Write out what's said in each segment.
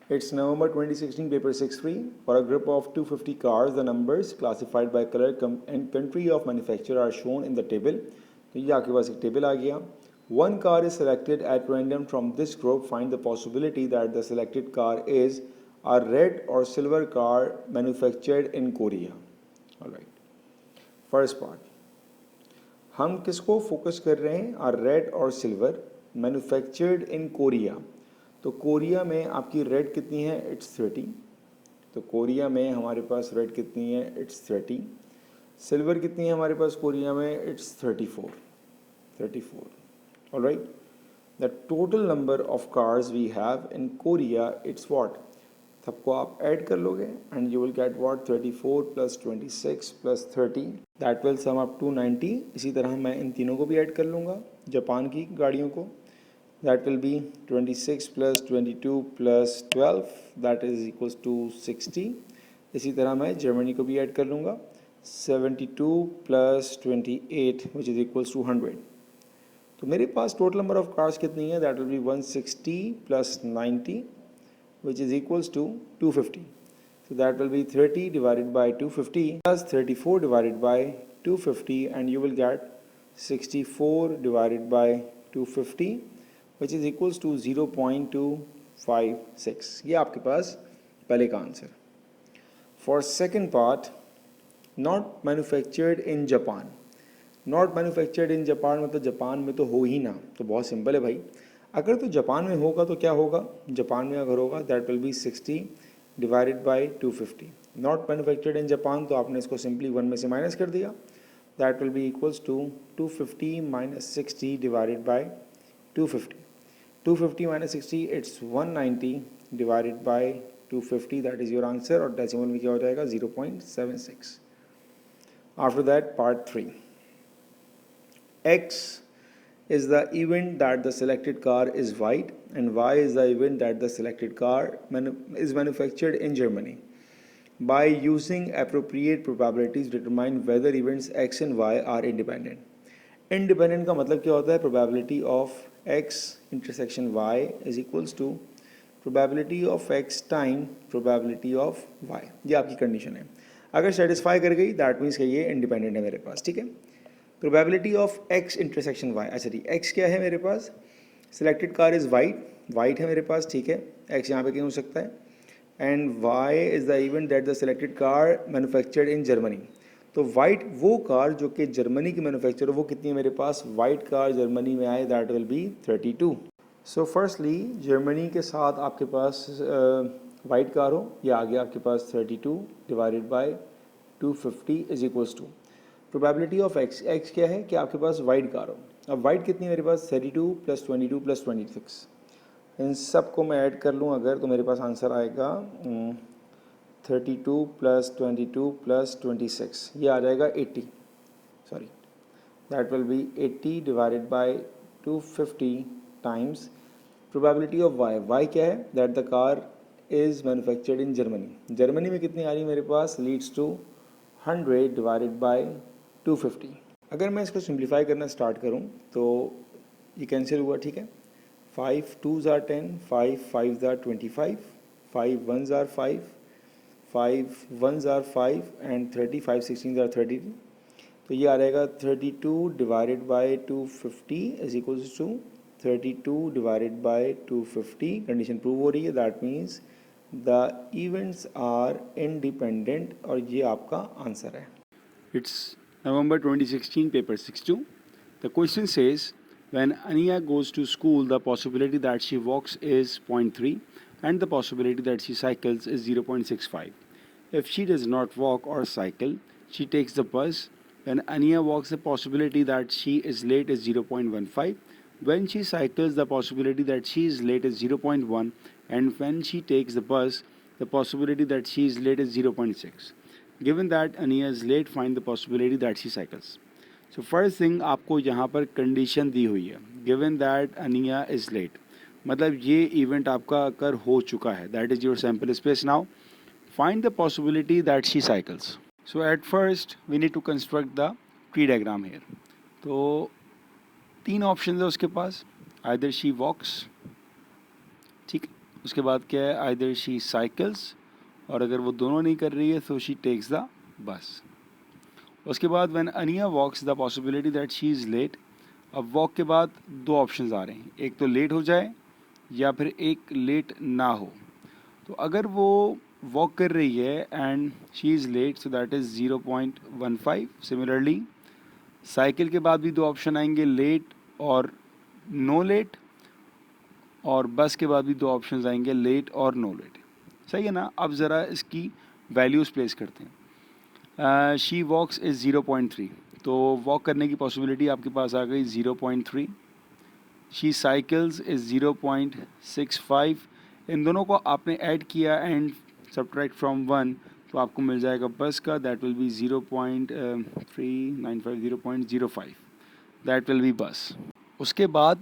It's November 2016, paper 6-3. For a group of 250 cars, the numbers classified by color and country of manufacture are shown in the table. तो ये आपके पास एक table आ गया. One car is selected at random from this group. Find the possibility that the selected car is a red or silver car manufactured in Korea. Alright. First part. हम किसको focus कर रहे हैं? A red or silver manufactured in Korea. तो Korea में आपकी red कितनी है? इट्स 30. तो कोरिया में हमारे पास रेड कितनी है? इट्स 30. सिल्वर कितनी है हमारे पास कोरिया में? It's 34. Alright. The total number of cars we have in Korea it's what? सबको आप ऐड कर लोगे and you will get what? 34 plus 26 plus 30, that will sum up to 90. इसी तरह मैं इन तीनों को भी ऐड कर लूँगा, जापान की गाड़ियों को. That will be 26 plus 22 plus 12, that is equals to 60. इसी तरह मैं जर्मनी को भी ऐड कर लूँगा, 72 plus 28 which is equals to 100. तो मेरे पास टोटल नंबर ऑफ कार्स कितनी है? That will be 160 plus 90 which is equals to 250. So that will be 30 divided by 250 plus 34 divided by 250 and you will get 64 divided by 250 which is equals to 0.256. ये आपके पास पहले का answer. For second part, not manufactured in Japan. Not manufactured in Japan मतलब Japan में तो हो ही ना. तो बहुत सिंपल है भाई. अगर तो जापान में होगा तो क्या होगा? जापान में अगर होगा that will B 60 divided by 250. Not manufactured in Japan तो आपने इसको सिंपली 1 में से माइनस कर दिया. That will be equals to 250 minus 60 divided by 250. 250 minus 60 it's 190 divided by 250, that is your answer. और डेसिमल में क्या हो जाएगा? 0.76. After that, part 3. X is the event that the selected car is white and Y is the event that the selected car is manufactured in Germany. By using appropriate probabilities, determine whether events X and Y are independent. Independent का मतलब क्या होता है? Probability of x intersection y is equals to probability of x time probability of y. ये आपकी condition है. अगर satisfy कर गई दैट मीन्स कि ये इंडिपेंडेंट है मेरे पास. ठीक है. Probability of x intersection y. अच्छा जी, x क्या है मेरे पास? सिलेक्टेड कार इज़ वाइट है मेरे पास. ठीक है. x यहाँ पे क्यों हो सकता है? And y is the event that the selected car manufactured in Germany. तो वाइट वो कार जो कि जर्मनी की मैन्युफैक्चर, वो कितनी है मेरे पास? वाइट कार जर्मनी में आए that will B 32. So firstly Germany के साथ आपके पास वाइट कार हो, या आ गया आपके पास 32 divided by 250 is equals to probability of X. X क्या है? कि आपके पास वाइट कार हो. अब वाइट कितनी मेरे पास? 32 प्लस 22 प्लस 26. इन सब को मैं ऐड कर लूँ अगर, तो मेरे पास आंसर आएगा 32 प्लस 22 प्लस 26, ये आ जाएगा 80. Sorry, that will be 80 divided by 250 times probability of Y. Y क्या है? That the car is manufactured in Germany. Germany में कितनी आ रही है मेरे पास? Leads to 100 divided by 250. अगर मैं इसको सिंप्लीफाई करना स्टार्ट करूँ तो ये कैंसिल हुआ. ठीक है. 5 2s are 10, 5 5s are 25, 5 1s are 5, 5 1s are 5 and 30, 5 16s are 32. तो ये आ रहेगा 32 divided by 250 is equals to 32 divided by 250. Condition prove हो रही है. That means the events are independent और ये आपका आंसर है. It's November 2016, paper 6-2. The question says, when Ania goes to school, the possibility that she walks is 0.3 and the possibility that she cycles is 0.65. If she does not walk or cycle, she takes the bus. When Ania walks, the possibility that she is late is 0.15. When she cycles, the possibility that she is late is 0.1. And when she takes the bus, the possibility that she is late is 0.6. Given that Ania is late, find the possibility that she cycles. So first thing, आपको यहाँ पर condition दी हुई है, given that Ania is late, मतलब ये event आपका अकर हो चुका है. That is your sample space now. Find the possibility that she cycles. So at first we need to construct the tree diagram here. तो 3 ऑप्शन है उसके पास. Either she walks, ठीक, उसके बाद क्या है, आइदर शी साइकिल्स, और अगर वो दोनों नहीं कर रही है तो शी टेक्स द बस। उसके बाद when Ania walks the possibility that she is late. अब वॉक के बाद दो ऑप्शंस आ रहे हैं, एक तो लेट हो जाए या फिर एक लेट ना हो। तो अगर वो वॉक कर रही है and she is late, so that is 0.15। Similarly cycle के बाद भी दो ऑप्शन आएंगे, लेट और नो लेट, और बस के बाद भी दो ऑप्शंस आएंगे, लेट और नो लेट। सही है ना। अब ज़रा इसकी वैल्यूज़ प्लेस करते हैं। शी वॉक्स इज़ 0.3, तो वॉक करने की पॉसिबिलिटी आपके पास आ गई 0.3। She cycles is 0.65। इन दोनों को आपने ऐड किया एंड सब्ट्रैक्ट फ्रॉम 1, तो आपको मिल जाएगा बस का, that will be 0.395, 0.05, that will be bus. उसके बाद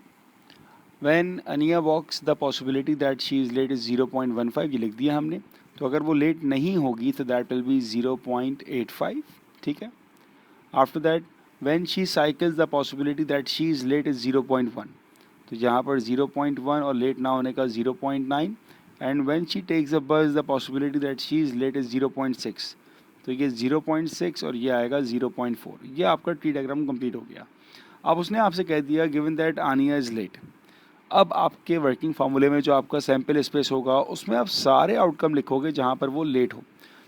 when Ania walks the possibility that she is late is 0.15, ये लिख दिया हमने। तो अगर वो लेट नहीं होगी तो दैट विल बी 0.85, ठीक है। After that when she cycles the possibility that she is late is 0.1, तो यहाँ पर 0.1 और लेट ना होने का 0.9। And when she takes a bus the possibility that she is late is 0.6, तो ये 0.6 और ये आएगा 0.4। ये आपका ट्री डायग्राम कंप्लीट हो गया। अब उसने आपसे कह दिया गिवन दैट आनिया इज़ लेट। अब आपके वर्किंग फार्मूले में जो आपका सैम्पल स्पेस होगा उसमें आप सारे आउटकम लिखोगे जहाँ पर वो लेट हो।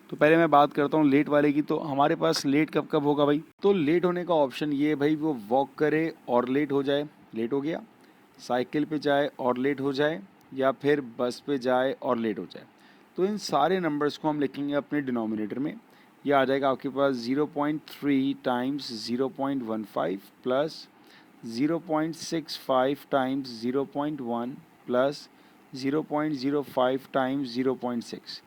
तो पहले मैं बात करता हूँ लेट वाले की। तो हमारे पास लेट कब कब होगा भाई? तो लेट होने का ऑप्शन ये है भाई, वो वॉक करे और लेट हो जाए, लेट हो गया। साइकिल पे जाए और लेट हो जाए, या फिर बस पे जाए और लेट हो जाए। तो इन सारे नंबर्स को हम लिखेंगे अपने डिनोमिनेटर में। ये आ जाएगा आपके पास 0.3 times 0.15 plus 0.65 times 0.1 plus 0.05 times 0.6।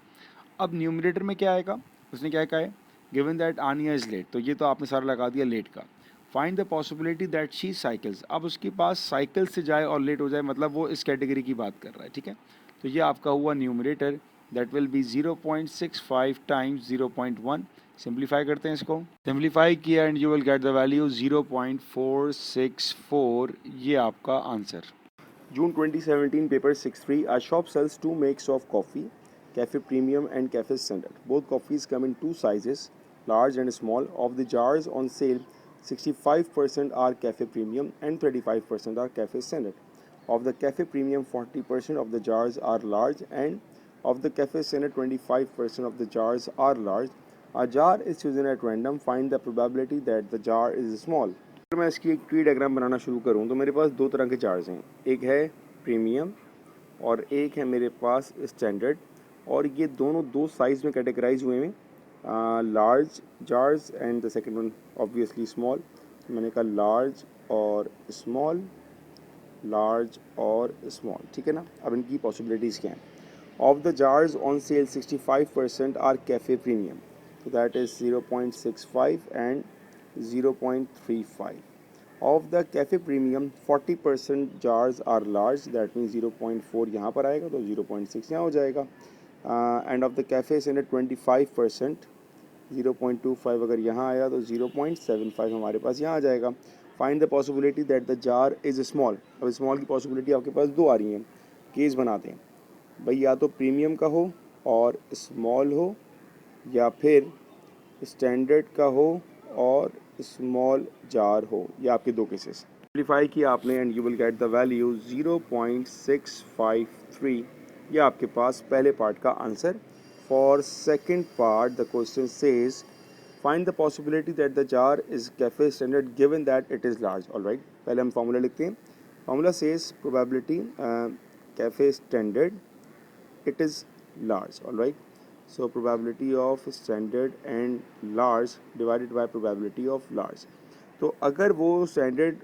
अब न्यूमरेटर में क्या आएगा? उसने क्या कहा है, गिवन दैट आनिया इज़ लेट, तो ये तो आपने सारा लगा दिया लेट का। Find the possibility that she cycles, अब उसके पास साइकिल से जाए और लेट हो जाए, मतलब वो इस कैटेगरी की बात कर रहा है, ठीक है। तो ये आपका हुआ numerator, that will B 0.65 times 0.1। Simplify करते हैं इसको, सिंप्लीफाई किया and you will get the value 0.464। ये आपका answer. June 2017, paper 6-3. A shop sells two makes of coffee, Cafe Premium and Cafe Standard. Both coffees come in two sizes, large and small. Of the jars on sale, 65% are Cafe Premium and 35% are Cafe Standard. Of the Cafe Premium, 40% of the jars are large, and of the Cafe Standard, 25% of the jars are large. A jar is chosen at random. Find the probability that the jar is small. अगर मैं इसकी एक tree diagram बनाना शुरू करूँ तो मेरे पास दो तरह के जार्स हैं, एक है प्रीमियम और एक है मेरे पास स्टैंडर्ड, और ये दोनों दो साइज़ में कैटेगराइज हुए हैं, large jars and the second one obviously small. मैंने कहा लार्ज और स्मॉल, लार्ज और स्मॉल, ठीक है ना। अब इनकी पॉसिबिलिटीज़ क्या हैं? Of the jars on sale 65% are cafe premium, so that is 0.65 and 0.35. Of the cafe premium, 40% jars are large, that means 0.4 यहाँ पर आएगा तो 0.6 यहाँ हो जाएगा। And of the cafe standard 25%, 0.25 अगर यहाँ आया तो 0.75 हमारे पास यहाँ आ जाएगा। Find the possibility that the jar is small. अब स्मॉल की पॉसिबिलिटी आपके पास दो आ रही हैं, केस बनाते हैं भाई, या तो प्रीमियम का हो और स्मॉल हो, या फिर स्टैंडर्ड का हो और स्मॉल जार हो। ये आपके दो केसेस। सिंप्लीफाई किया आपने and you will get the value 0.653। ये आपके पास पहले पार्ट का answer. For second part the question says find the possibility that the jar is cafe standard given that it is large. Alright, पहले हम formula लिखते हैं। Formula says probability cafe standard it is large. All right, so probability of standard and large divided by probability of large. तो अगर वो standard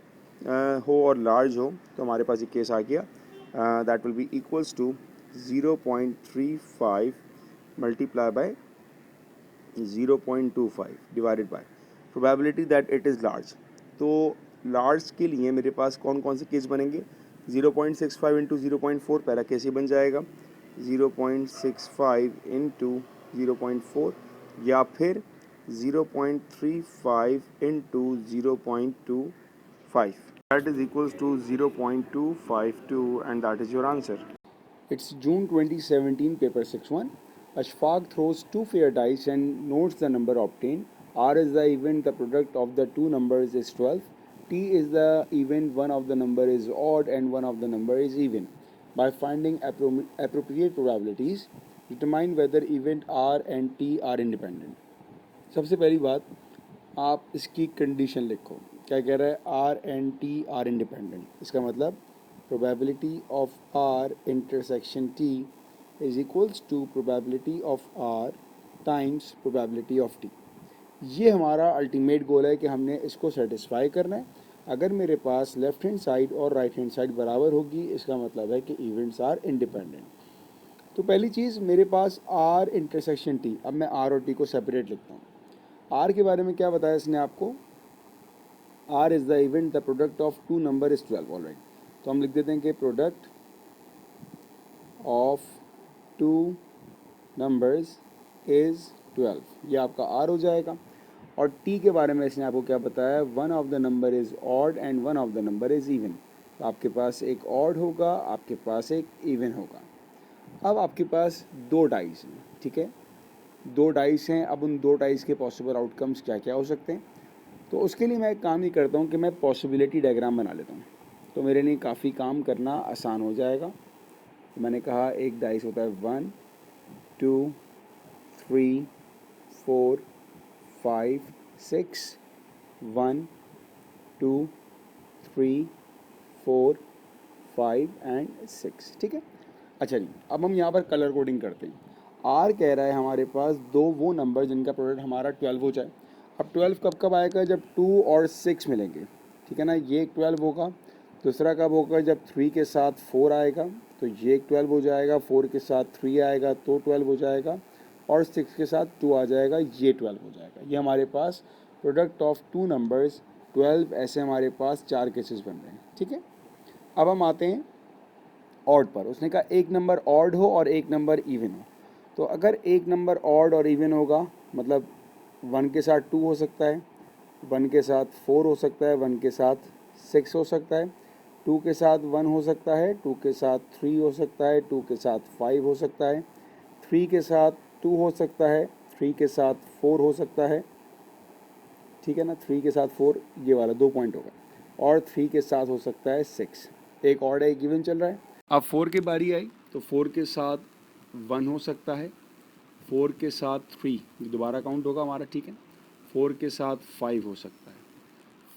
हो और large हो तो हमारे पास ये केस आ गया, that will be equals to 0.35 multiply by 0.25 divided by probability that it is large. तो लार्ज के लिए मेरे पास कौन कौन से केस बनेंगे? 0.65 इंटू 0.4 पहला केस ही बन जाएगा, 0.65 इंटू 0.4, या फिर 0.35 into 0.25, that is equals to 0.252 and that is your answer. It's June 2017, paper 6-1. Ashfaq throws two fair dice and notes the number obtained. R is the event, the product of the two numbers is 12. T is the event, one of the number is odd and one of the number is even. By finding appropriate probabilities, determine whether event R and T are independent. सबसे पहली बात, आप इसकी condition लिखो. क्या कह रहा है? R and T are independent. इसका मतलब probability of R intersection T is equals to probability of R times probability of T. ये हमारा अल्टीमेट गोल है कि हमने इसको सेटिस्फाई करना है. अगर मेरे पास लेफ्ट हैंड साइड और राइट हैंड साइड बराबर होगी, इसका मतलब है कि इवेंट्स आर इंडिपेंडेंट. तो पहली चीज़, मेरे पास आर इंटरसेक्शन टी. अब मैं आर और टी को सेपरेट लिखता हूँ. आर के बारे में क्या बताया इसने आपको? R is the event, the product of two number is 12. Alright, तो हम लिख देते हैं कि product of two numbers is 12. ये आपका आर हो जाएगा. और टी के बारे में इसने आपको क्या बताया? One of the number is odd and one of the number is even. तो आपके पास एक ऑड होगा, आपके पास एक इवन होगा. अब आपके पास दो डाइस हैं, ठीक है, दो डाइस हैं. अब उन दो डाइस के पॉसिबल आउटकम्स क्या क्या हो सकते हैं? तो उसके लिए मैं एक काम ही करता हूँ कि मैं पॉसिबिलिटी डायग्राम बना लेता हूँ. तो मेरे लिए काफ़ी काम करना आसान हो जाएगा. तो मैंने कहा एक डाइस होता है 1 2 3 4 5 6, 1 2 3 4 5 एंड 6. ठीक है. अच्छा जी, अब हम यहाँ पर कलर कोडिंग करते हैं. आर कह रहा है हमारे पास दो वो नंबर जिनका प्रोडक्ट हमारा 12 हो जाए. अब 12 कब कब आएगा? जब 2 और 6 मिलेंगे. ठीक है ना. ये एक 12 होगा. दूसरा कब होगा? जब 3 के साथ 4 आएगा तो ये एक 12 हो जाएगा. 4 के साथ 3 आएगा तो 12 हो जाएगा. और 6 के साथ 2 आ जाएगा, ये 12 हो जाएगा. ये हमारे पास प्रोडक्ट ऑफ टू नंबर्स 12. ऐसे हमारे पास 4 केसेस बन रहे हैं. ठीक है. अब हम आते हैं ऑड पर. उसने कहा एक नंबर ऑड हो और एक नंबर इवन हो. तो अगर एक नंबर ऑड और इवन होगा, मतलब 1 के साथ 2 हो सकता है, 1 के साथ 4 हो सकता है, 1 के साथ 6 हो सकता है, 2 के साथ 1 हो सकता है, 2 के साथ 3 हो सकता है, 2 के साथ 5 हो सकता है, 3 के साथ 2 हो सकता है, 3 के साथ 4 हो सकता है. ठीक है ना. 3 के साथ 4, ये वाला 2 पॉइंट होगा. और 3 के साथ हो सकता है 6. एक ऑड है, एक इवन चल रहा है. अब 4 की बारी आई तो 4 के साथ 1 हो सकता है, 4 के साथ 3 दोबारा काउंट होगा हमारा. ठीक है. 4 के साथ 5 हो सकता है,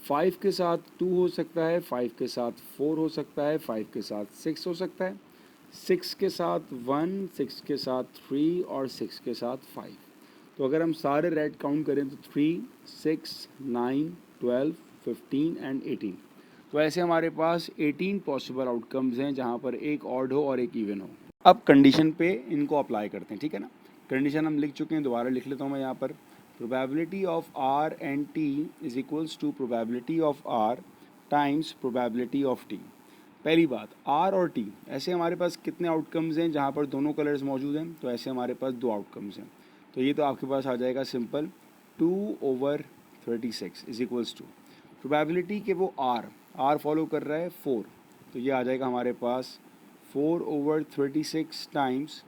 5 के साथ 2 हो सकता है, 5 के साथ 4 हो सकता है, 5 के साथ 6 हो सकता है, 6 के साथ 1, 6 के साथ 3 और 6 के साथ 5. तो अगर हम सारे रेड काउंट करें तो 3, 6, 9, 12, 15 एंड 18. तो ऐसे हमारे पास 18 पॉसिबल आउटकम्स हैं जहाँ पर एक ऑड हो और एक इवन हो. अब कंडीशन पे इनको अप्लाई करते हैं. ठीक है ना. कंडीशन हम लिख चुके हैं, दोबारा लिख लेता हूँ मैं यहाँ पर. Probability of R and T is equals to probability of R times probability of T. पहली बात, आर और टी, ऐसे हमारे पास कितने आउटकम्स हैं जहाँ पर दोनों कलर्स मौजूद हैं? तो ऐसे हमारे पास दो आउटकम्स हैं. तो ये तो आपके पास आ जाएगा simple, 2/36 is equals to probability के वो आर फॉलो कर रहा है 4. तो ये आ जाएगा हमारे पास 4/36 टाइम्स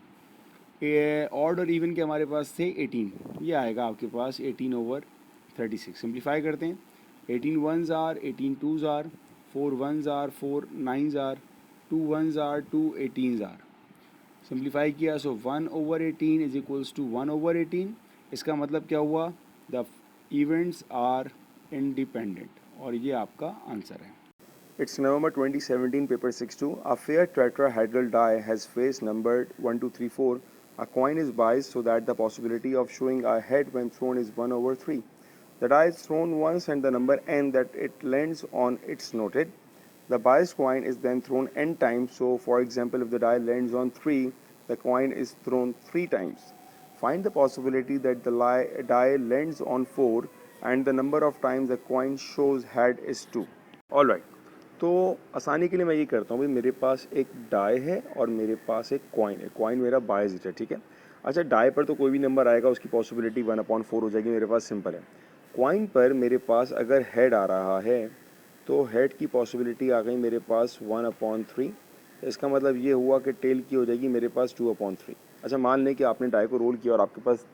ऑड और इवन के हमारे पास थे 18. ये आएगा आपके पास 18/36. सिंप्लीफाई करते हैं. 18 1s R, 18 2s R, 4 1s R, 4 9s R, 2 1s R, 2 18s R. Simplify किया सो 1/18 इज इक्वल्स टू 1/18. इसका मतलब क्या हुआ? The events are independent. और ये आपका आंसर है. It's November 2017, paper 6-2. A fair tetrahedral die has face numbered 1, 2, 3, 4. A coin is biased so that the possibility of showing a head when thrown is 1/3. The die is thrown once and the number n that it lands on is noted. The biased coin is then thrown n times. So, for example, if the die lands on 3, the coin is thrown 3 times. Find the possibility that the die lands on 4 and the number of times the coin shows head is 2. Alright. तो आसानी के लिए मैं ये करता हूँ भाई, मेरे पास एक डाई है और मेरे पास एक कॉइन है. कॉइन मेरा बायस्ड है. ठीक है. अच्छा, डाई पर तो कोई भी नंबर आएगा उसकी पॉसिबिलिटी 1/4 हो जाएगी. मेरे पास सिंपल है. कॉइन पर मेरे पास अगर हेड आ रहा है तो हेड की पॉसिबिलिटी आ गई मेरे पास 1/3. तो इसका मतलब ये हुआ कि टेल की हो जाएगी मेरे पास 2/3। अच्छा, मान लें कि आपने डाई को रोल किया और आपके पास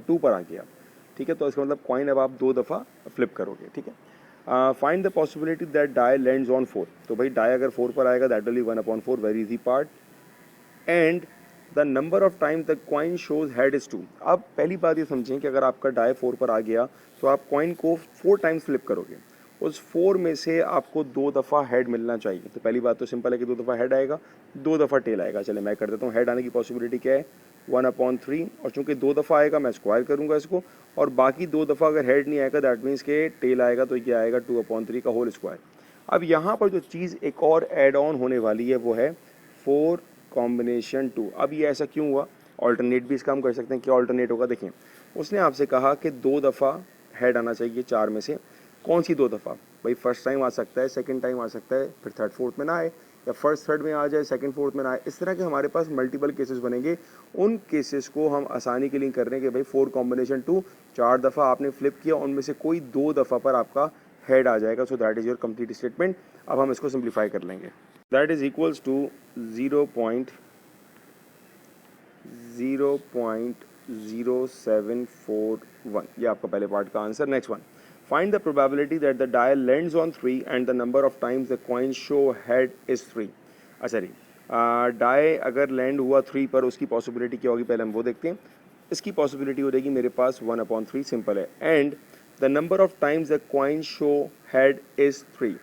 2 पर आ गया, ठीक है, तो इसका मतलब कॉइन अब आप 2 दफ़ा फ्लिप करोगे, ठीक है। Find the possibility that die lands on 4। तो भाई डाई अगर 4 पर आएगा that will be 1/4, very easy part. And the number of time the coin shows head is 2। अब पहली बात ये समझें कि अगर आपका डाई 4 पर आ गया तो आप कॉइन को 4 टाइम्स फ्लिप करोगे, उस 4 में से आपको 2 दफ़ा हेड मिलना चाहिए। तो पहली बात तो सिंपल है कि 2 दफ़ा हेड आएगा, 2 दफ़ा टेल आएगा। चले मैं कर देता हूँ, हेड आने की पॉसिबिलिटी क्या है 1/3, और चूंकि 2 दफ़ा आएगा मैं स्क्वायर करूँगा इसको, और बाकी 2 दफ़ा अगर हेड नहीं आएगा दैट मीन्स के टेल आएगा, तो ये आएगा 2/3 का होल स्क्वायर। अब यहाँ पर जो चीज़ एक और एड ऑन होने वाली है वो है 4 कॉम्बिनेशन 2। अब ये ऐसा क्यों हुआ, ऑल्टरनेट भी इसका हम कर सकते हैं। क्या ऑल्टरनेट होगा, देखें, उसने आपसे कहा कि 2 दफ़ा हेड आना चाहिए 4 में से, कौन सी 2 दफ़ा, भाई फर्स्ट टाइम आ सकता है, सेकंड टाइम आ सकता है, फिर थर्ड फोर्थ में ना आए, या फर्स्ट थर्ड में आ जाए, सेकंड फोर्थ में ना आए। इस तरह के हमारे पास मल्टीपल केसेस बनेंगे। उन केसेस को हम आसानी के लिए कर रहे हैं कि भाई 4 कॉम्बिनेशन 2, 4 दफ़ा आपने फ्लिप किया, उनमें से कोई 2 दफ़ा पर आपका हेड आ जाएगा। So that is your complete statement. अब हम इसको सिंप्लीफाई कर लेंगे। That is equals to 0.0741। ये आपका पहले पार्ट का answer. Next one, find the probability that the die lands on 3 and the number of times the coin show head is 3। अच्छा जी, डाई अगर लैंड हुआ 3 पर, उसकी पॉसिबिलिटी क्या होगी पहले हम वो देखते हैं। इसकी पॉसिबिलिटी हो जाएगी मेरे पास 1/3, सिंपल है। And the number of times the coin show head is 3।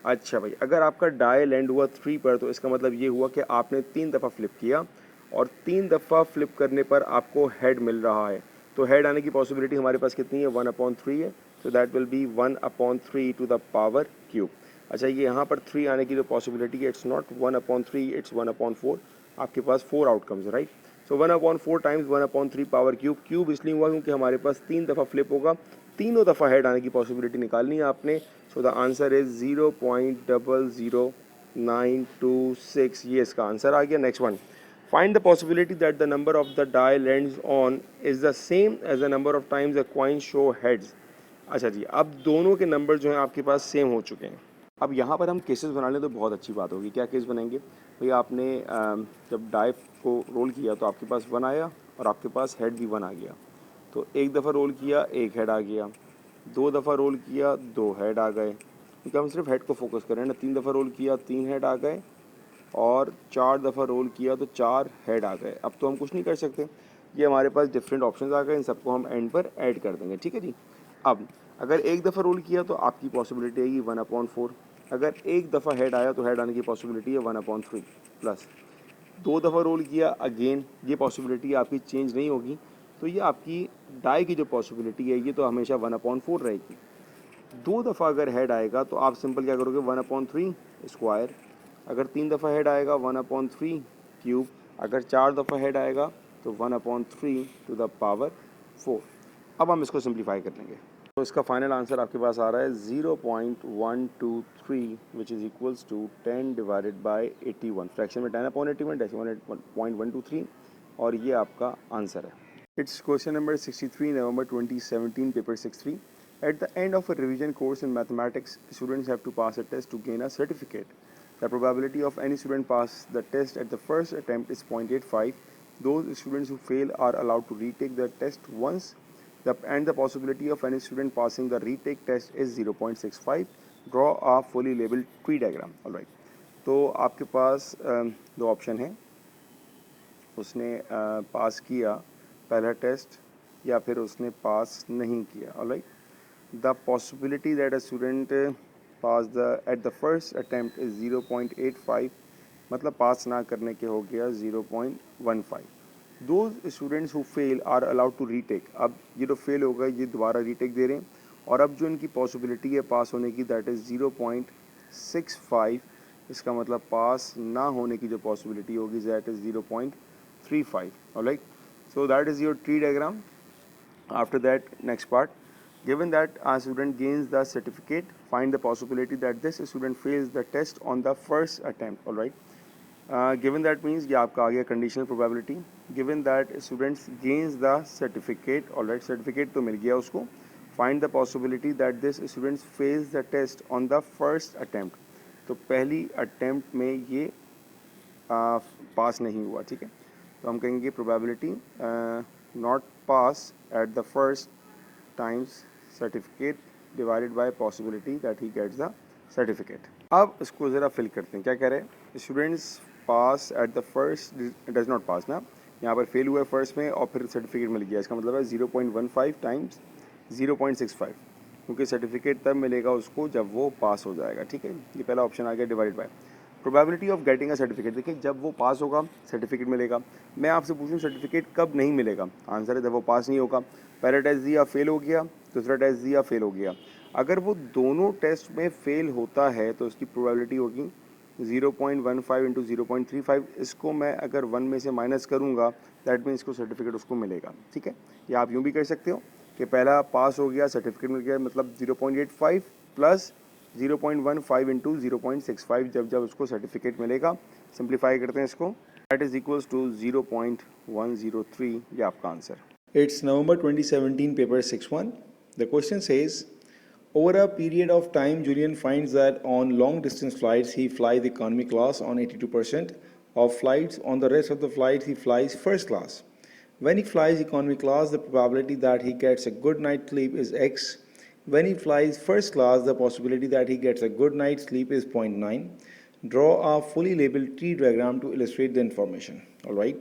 अच्छा भाई, अगर आपका डाई लैंड हुआ 3 पर तो इसका मतलब ये हुआ कि आपने 3 दफ़ा फ्लिप किया, और 3 दफ़ा फ्लिप करने पर आपको हेड मिल रहा है। तो हेड आने की पॉसिबिलिटी हमारे पास कितनी है, 1/3 है। तो that will be 1/3 to the power cube. अच्छा, ये यहाँ पर 3 आने की जो पॉसिबिलिटी है, इट्स नॉट 1/3, इट्स 1/4। आपके पास 4 आउटकम्स, राइट। सो 1/4 टाइम्स 1/3 पावर क्यूब। क्यूब इसलिए हुआ क्योंकि हमारे पास 3 दफ़ा फ्लिप होगा, तीनों दफ़ा हेड आने की पॉसिबिलिटी निकालनी है आपने। So the answer is 0.00926। ये इसका आंसर आ गया। Next one, find the possibility that the number of the die lands on is the same as the number of times the coin show heads. अच्छा जी, अब दोनों के नंबर जो हैं आपके पास सेम हो चुके हैं। अब यहाँ पर हम केसेस बना लें तो बहुत अच्छी बात होगी। क्या केस बनेंगे भाई, आपने जब डाई को रोल किया तो आपके पास 1 आया और आपके पास हेड भी 1 आ गया। तो एक दफ़ा रोल किया, एक हेड आ गया, 2 दफ़ा रोल किया, 2 हेड आ गए, क्योंकि हम सिर्फ हेड को फोकस करें ना। 3 दफ़ा रोल किया, 3 हेड आ गए, और 4 दफ़ा रोल किया तो 4 हेड आ गए। अब तो हम कुछ नहीं कर सकते, ये हमारे पास डिफरेंट ऑप्शंस आ गए, इन सबको हम एंड पर ऐड कर देंगे, ठीक है जी। अब अगर एक दफ़ा रोल किया तो आपकी पॉसिबिलिटी आएगी 1/4। अगर एक दफ़ा हेड आया तो हेड आने की पॉसिबिलिटी है 1/3 प्लस 2 दफ़ा रोल किया, अगेन ये पॉसिबिलिटी आपकी चेंज नहीं होगी। तो ये आपकी डाई की जो पॉसिबिलिटी है ये तो हमेशा 1/4 रहेगी। 2 दफ़ा अगर हेड आएगा तो आप सिंपल क्या करोगे, 1/3 स्क्वायर। अगर 3 दफ़ा हेड आएगा 1/3 क्यूब। अगर 4 दफ़ा हेड आएगा तो 1/3 टू द पावर 4। अब हम इसको सिंप्लीफाई कर लेंगे। तो इसका फाइनल आंसर आपके पास आ रहा है 0.123, which is equals to 10 divided by 81। Fraction में 10/81, डेसिमल 0.123, और ये आपका आंसर है। It's question number 63, November 2017, paper 6-3। At the end of a revision course in mathematics, students have to pass a test to gain a certificate. The probability of any student pass the test at the first attempt is 0.85. Those students who fail are allowed to retake the test once, and the possibility of any student passing the retake test is 0.65. Draw a fully labeled tree diagram. All right. तो आपके पास दो option हैं, उसने पास किया पहला test या फिर उसने पास नहीं किया। Alright, the possibility that a student pass the at the first attempt is 0.85, मतलब पास ना करने के हो गया 0.15। Those students who fail are allowed to retake. अब ये जो फेल होगा ये दोबारा रीटेक दे रहे हैं, और अब जो इनकी पॉसिबिलिटी है पास होने की दैट इज़ 0.65। इसका मतलब पास ना होने की जो पॉसिबिलिटी होगी that is 0.35। Alright, so that is your tree diagram. After that, next part, given that a student gains the certificate, find the possibility that this student fails the test on the first attempt. All right, given that means ये आपका आ गया conditional probability. Given that students gains the certificate, all right, certificate तो मिल गया उसको, find the possibility that this student fails the test on the first attempt. तो पहली attempt में ये पास नहीं हुआ, ठीक है। तो हम कहेंगे probability not pass at the first times certificate divided by possibility that he gets the certificate. अब इसको ज़रा फिल करते हैं, क्या कह रहे हैं, students pass at the first does not pass ना, यहाँ पर फेल हुआ है फर्स्ट में और फिर सर्टिफिकेट मिल गया, इसका मतलब है 0.15 टाइम्स 0.65, क्योंकि सर्टिफिकेट तब मिलेगा उसको जब वो पास हो जाएगा, ठीक है। ये पहला ऑप्शन आ गया divided by probability of getting a certificate. देखिए जब वो पास होगा सर्टिफिकेट मिलेगा। मैं आपसे पूछूं सर्टिफिकेट कब नहीं मिलेगा, आंसर है जब वो पास नहीं होगा। पहला टेस्ट दिया फेल हो गया, दूसरा टेस्ट दिया फेल हो गया। अगर वो दोनों टेस्ट में फेल होता है तो उसकी प्रोबेबिलिटी होगी 0.15 इंटू 0.35। इसको मैं अगर 1 में से माइनस करूँगा दैट मीन्स को सर्टिफिकेट उसको मिलेगा, ठीक है। या आप यूँ भी कर सकते हो कि पहला पास हो गया सर्टिफिकेट मिल गया, मतलब 0.85 प्लस 0.15 इंटू 0.65 जब जब उसको सर्टिफिकेट मिलेगा। सिंप्लीफाई करते हैं इसको, दैट इज इक्वल्स टू 0.103। ये आपका answer. It's November 2017, paper 6-1. The question says, over a period of time, Julian finds that on long distance flights, he flies economy class on 82% of flights. On the rest of the flights, he flies first class. When he flies economy class, the probability that he gets a good night's sleep is X. When he flies first class, the possibility that he gets a good night's sleep is 0.9. Draw a fully labeled tree diagram to illustrate the information. All right.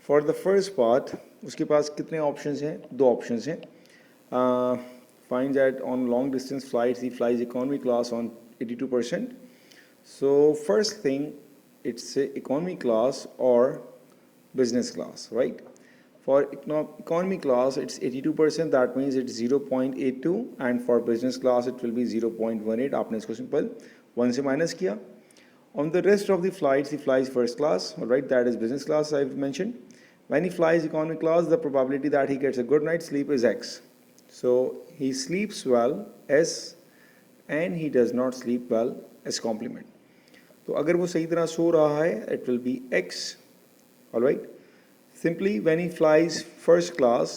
For the first part उसके पास कितने options हैं, दो options हैं। Find that on long distance flights he flies economy class on 82%. So first thing it's economy class और business class, right? For economy class it's 82%, that means it's 0.82, and for business class it will be 0.18. आपने इसको simple 1 से minus किया. On the rest of the flights, he flies first class, all right, that is business class I've mentioned. When he flies economy class, the probability that he gets a good night's sleep is X. So he sleeps well, S, and he does not sleep well, S complement. तो अगर वो सही तरह सो रहा है, it will be X, all right. Simply when he flies first class,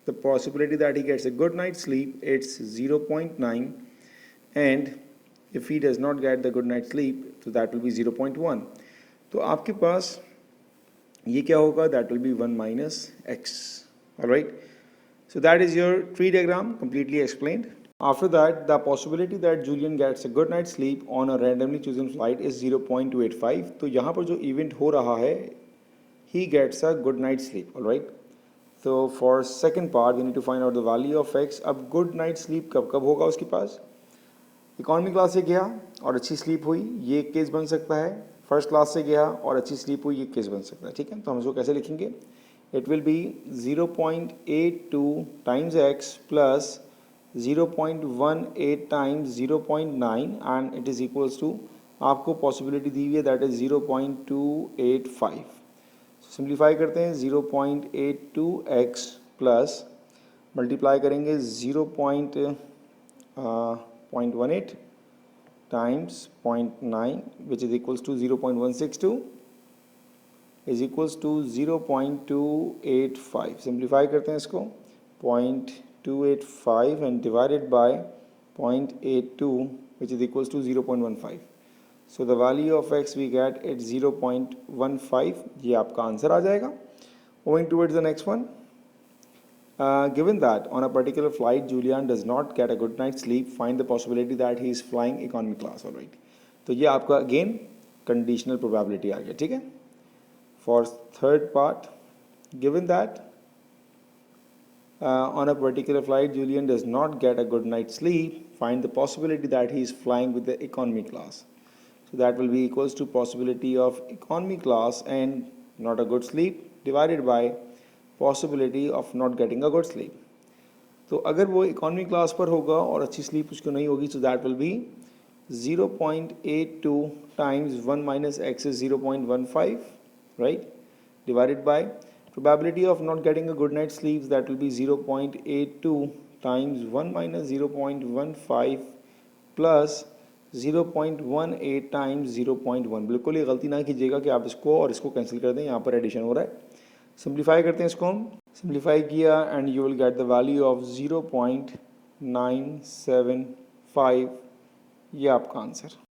the possibility that he gets a good night's sleep, it's 0.9, and if he does not get the good night's sleep, so that will be 0.1. तो आपके पास ये क्या होगा, that will be 1 minus X, alright. So that is your tree diagram completely explained. After that, the possibility that Julian gets a good night's sleep on a randomly chosen flight is 0.285. तो यहाँ पर जो event हो रहा है, he gets a good night's sleep, alright. So for second part, we need to find out the value of X. अब good night sleep कब कब होगा उसके पास, इकोनॉमी क्लास से गया और अच्छी स्लीप हुई, ये केस बन सकता है। फर्स्ट क्लास से गया और अच्छी स्लीप हुई, ये केस बन सकता है, ठीक है। तो हम इसको कैसे लिखेंगे, it will be 0.82 times x plus 0.18 times 0.9 and it is equals to, आपको पॉसिबिलिटी दी हुई है दैट इज़ 0.285. सिंप्लीफाई करते हैं, 0.82x प्लस मल्टीप्लाई करेंगे 0.18 times 0.9 which is equals to 0.162 is equals to 0.285. Simplify करते हैं इसको, 0.285 and divided by 0.82 which is equals to 0.15. So the value of x we get at 0.15. ये आपका आंसर आ जाएगा. Moving towards the next one. Given that on a particular flight Julian does not get a good night's sleep, find the possibility that he is flying economy class, all right. तो ये आपका again conditional probability आ गया, ठीक है. For third part, given that on a particular flight Julian does not get a good night's sleep, find the possibility that he is flying with the economy class. So that will be equals to possibility of economy class and not a good sleep divided by possibility of not getting a good sleep. तो अगर वो economy class पर होगा और अच्छी sleep उसको नहीं होगी, so that will be 0.82 times 1 minus x is 0.15, right, divided by probability of not getting a good night's sleep, that will be 0.82 times 1 minus 0.15 plus 0.18 times 0.1. बिल्कुल ये गलती ना कीजिएगा कि आप इसको और इसको कैंसिल कर दें, यहाँ पर एडिशन हो रहा है. सिंप्लीफाई करते हैं इसको हम, सिंप्लीफाई किया and you will get the value of 0.975. ये आपका आंसर.